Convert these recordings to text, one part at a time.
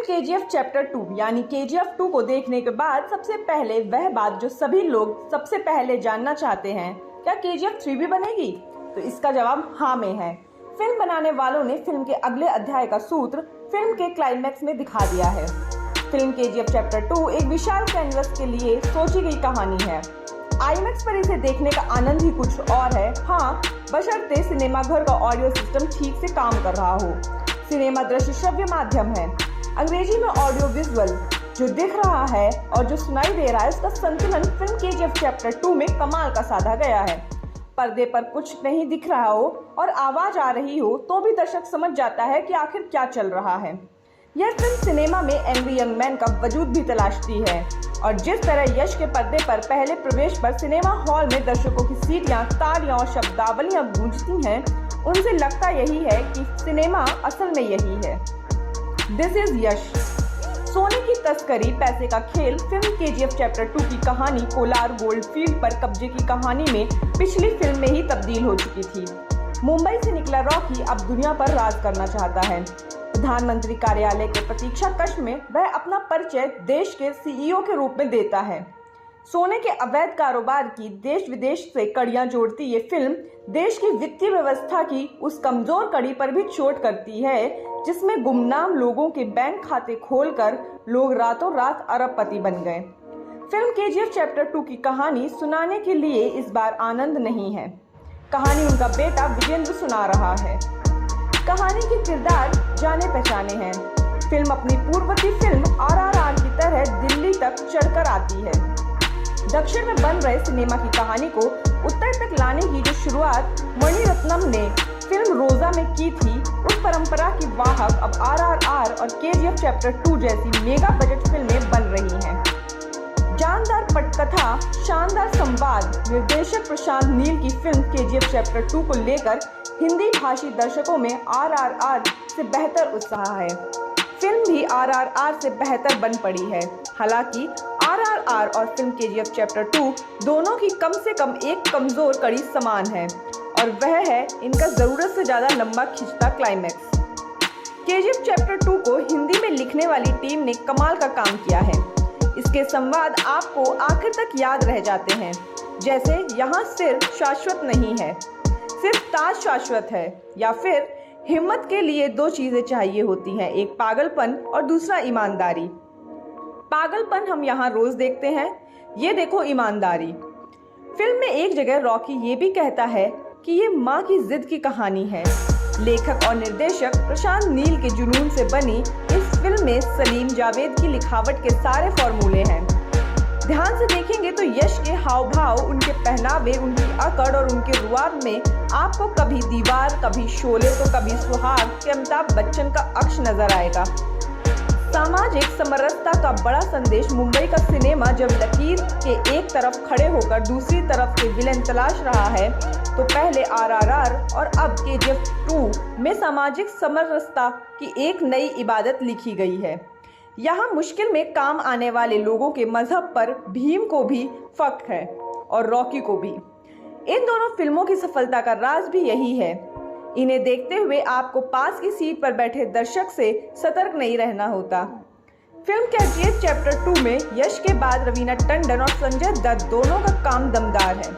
KGF chapter 2 यानी KGF 2 को देखने के बाद सबसे पहले वह बात जो सभी लोग सबसे पहले जानना चाहते हैं, क्या KGF 3 भी बनेगी? तो इसका जवाब हाँ में है। फिल्म बनाने वालों ने फिल्म के अगले अध्याय का सूत्र फिल्म के क्लाइमैक्स में दिखा दिया है। फिल्म KGF चैप्टर 2 एक विशाल कैनवस के लिए सोची गई कहानी है। IMAX पर इसे देखने का आनंद ही कुछ और है। हाँ, बशर्ते सिनेमाघर का ऑडियो सिस्टम ठीक से काम कर रहा हो। सिनेमा दृश्य श्रव्य माध्यम है। अंग्रेजी में ऑडियो विजुअल जो दिख रहा है और जो सुनाई दे रहा है, उसका संतुलन फिल्म KGF चैप्टर 2 में कमाल का साधा गया है। पर्दे पर कुछ नहीं दिख रहा हो और आवाज आ रही हो तो भी दर्शक समझ जाता है कि आखिर क्या चल रहा है। यह फिल्म सिनेमा में एंग्री यंग मैन का वजूद भी तलाशती है और जिस तरह यश के पर्दे पर पहले प्रवेश पर सिनेमा हॉल में दर्शकों की सीटियां, तालियां और शब्दावलियां गूंजती हैं, उनसे लगता यही है कि सिनेमा असल में यही है। दिस इज यश। सोने की तस्करी, पैसे का खेल फिल्म KGF चैप्टर 2 की कहानी कोलार गोल्ड फील्ड पर कब्जे की कहानी में पिछली फिल्म में ही तब्दील हो चुकी थी। मुंबई से निकला रॉकी अब दुनिया पर राज करना चाहता है। प्रधानमंत्री कार्यालय के प्रतीक्षा कक्ष में वह अपना परिचय देश के CEO के रूप में देता है। सोने के अवैध कारोबार की देश विदेश से कड़ियां जोड़ती ये फिल्म देश की वित्तीय व्यवस्था की उस कमजोर कड़ी पर भी चोट करती है जिसमें गुमनाम लोगों के बैंक खाते खोलकर लोग रातों रात अरबपति बन गए। फिल्म KGF चैप्टर 2 की कहानी सुनाने के लिए इस बार आनंद नहीं है। कहानी उनका बेटा विजेंद्र सुना रहा है। कहानी के किरदार जाने पहचाने हैं। फिल्म अपनी पूर्ववर्ती फिल्म RRR की तरह दिल्ली तक चढ़कर आती है। दक्षिण में बन रहे सिनेमा की कहानी को उत्तर तक लाने की जो शुरुआत मणिरत्नम ने फिल्म रोजा में की थी, उस परंपरा की वाहक अब RRR और KGF चैप्टर 2 जैसी मेगा बजट फिल्में बन रही हैं। जानदार पटकथा, शानदार संवाद, निर्देशक प्रशांत नील की फिल्म KGF चैप्टर 2 को लेकर हिंदी भाषी दर्शकों में RRR से बेहतर उत्साह है। फिल्म भी RRR से बेहतर बन पड़ी है। हालांकि RRR और फिल्म KGF चैप्टर 2 दोनों की कम से कम एक कमजोर कड़ी समान है और वह है इनका जरूरत से ज्यादा लंबा खिंचता क्लाइमैक्स। KGF चैप्टर 2 को हिंदी में लिखने वाली टीम ने कमाल का काम किया है। इसके संवाद आपको आखिर तक याद रह जाते हैं। जैसे यहाँ सिर्फ शाश्वत नहीं है, सिर्फ ताज शाश्वत है, या फिर हिम्मत के लिए दो चीजें चाहिए होती हैं, एक पागलपन और दूसरा ईमानदारी। पागलपन हम यहाँ रोज देखते हैं, ये देखो ईमानदारी। फिल्म में एक जगह रॉकी ये भी कहता है कि ये माँ की जिद की कहानी है। लेखक और निर्देशक प्रशांत नील के जुनून से बनी इस फिल्म में सलीम जावेद की लिखावट के सारे फॉर्मूले हैं। ध्यान से देखेंगे तो यश के हाव भाव, उनके पहनावे, उनकी अकड़ और उनके रुआब में आपको कभी दीवार, कभी शोले तो कभी सुहाग के अमिताभ बच्चन का अक्ष नजर आएगा। सामाजिक समरसता का बड़ा संदेश मुंबई का सिनेमा जब लकीर के एक तरफ खड़े होकर दूसरी तरफ के विलेन तलाश रहा है, तो पहले RRR और अब KGF 2 में सामाजिक समरसता की एक नई इबादत लिखी गई है। यहाँ मुश्किल में काम आने वाले लोगों के मजहब पर भीम को भी फख्र है और रॉकी को भी। इन दोनों फिल्मों की सफलता का राज भी यही है। इन्हें देखते हुए आपको पास की सीट पर बैठे दर्शक से सतर्क नहीं रहना होता। फिल्म KGF चैप्टर 2 में यश के बाद रवीना टंडन और संजय दत्त दोनों का काम दमदार है।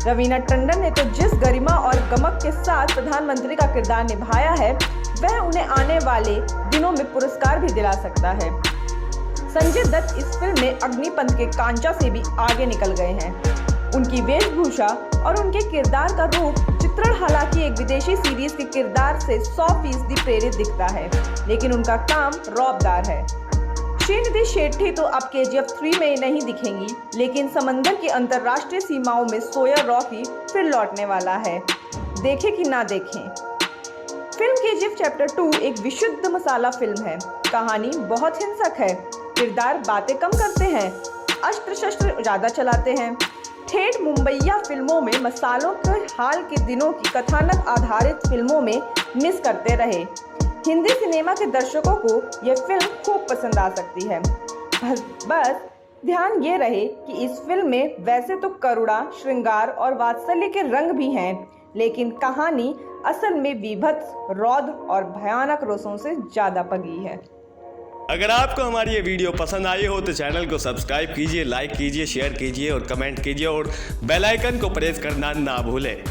रवीना टंडन ने तो जिस गरिमा और गमक के साथ प्रधानमंत्री का किरदार निभाया है, वह उन्हें आने वाले दिनों में पुरस्कार भी दिला सकता है। संजय दत्त इस फिल्म में अग्निपंथ के कांचा से भी आगे निकल गए हैं। उनकी वेशभूषा और उनके किरदार का रूप चित्रण हालांकि एक विदेशी सीरीज के किरदार से 100% प्रेरित दिखता है, लेकिन उनका काम रौबदार है। श्रीनिधि शेट्टी तो अब KGF 3 में नहीं दिखेंगी, लेकिन समंदर की अंतर्राष्ट्रीय सीमाओं में सोया रॉकी फिर लौटने वाला है। देखें कि ना देखें। फिल्म KGF चैप्टर 2 एक विशुद्ध मसाला फिल्म है। कहानी बहुत हिंसक है, किरदार बातें कम करते हैं, अस्त्र शस्त्र ज्यादा चलाते हैं। ठेठ मुंबईया फिल्मों में मसालों के हाल के दिनों की कथानक आधारित फिल्मों में मिस करते रहे। हिंदी सिनेमा के दर्शकों को यह फिल्म खूब पसंद आ सकती है। बस ध्यान ये रहे कि इस फिल्म में वैसे तो करुणा, श्रृंगार और वात्सल्य के रंग भी हैं, लेकिन कहानी असल में बीभत्स, रौद्र और भयानक रोषों से ज्यादा पगी है। अगर आपको हमारी ये वीडियो पसंद आई हो तो चैनल को सब्सक्राइब कीजिए, लाइक कीजिए, शेयर कीजिए और कमेंट कीजिए और बेल आइकन को प्रेस करना ना भूलें।